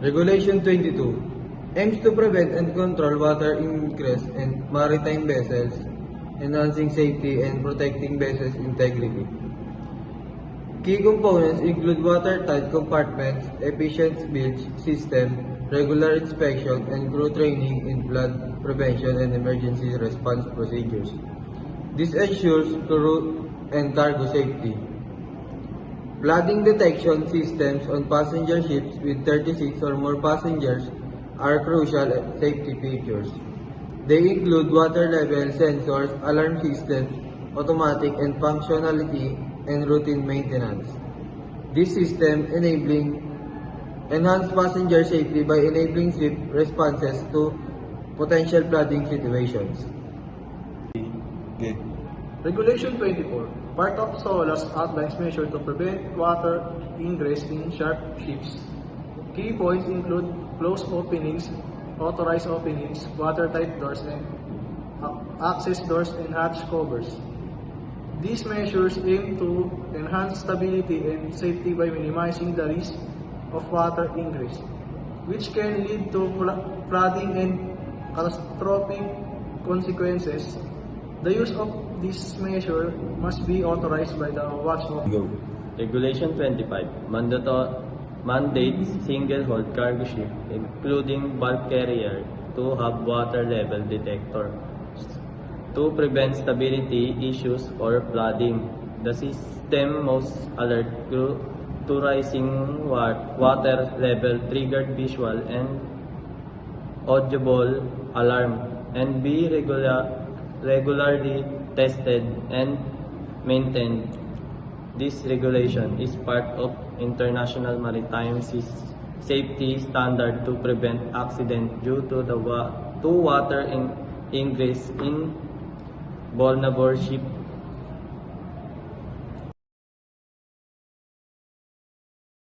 Regulation 22 aims to prevent and control water ingress in maritime vessels, enhancing safety and protecting vessels' integrity. Key components include watertight compartments, efficient bilge system, regular inspection, and crew training in flood prevention and emergency response procedures. This ensures crew and cargo safety. Flooding detection systems on passenger ships with 36 or more passengers are crucial safety features. They include water level sensors, alarm systems, automatic and functionality, and routine maintenance. This system enhance passenger safety by enabling swift responses to potential flooding situations. Regulation 24, part of SOLAS outlines measures to prevent water ingress in sharp ships. Key points include closed openings, authorized openings, watertight doors, and access doors and hatch covers. These measures aim to enhance stability and safety by minimizing the risk of water ingress, which can lead to flooding and catastrophic consequences. The use of this measure must be authorized by the watch officer. Regulation 25 mandates single-hold cargo ship, including bulk carrier, to have water level detectors to prevent stability issues or flooding. The system must alert crew to rising water level, triggered visual and audible alarm, and be regularly tested and maintained. This regulation is part of international maritime safety standard to prevent accident due to water ingress in vulnerable ship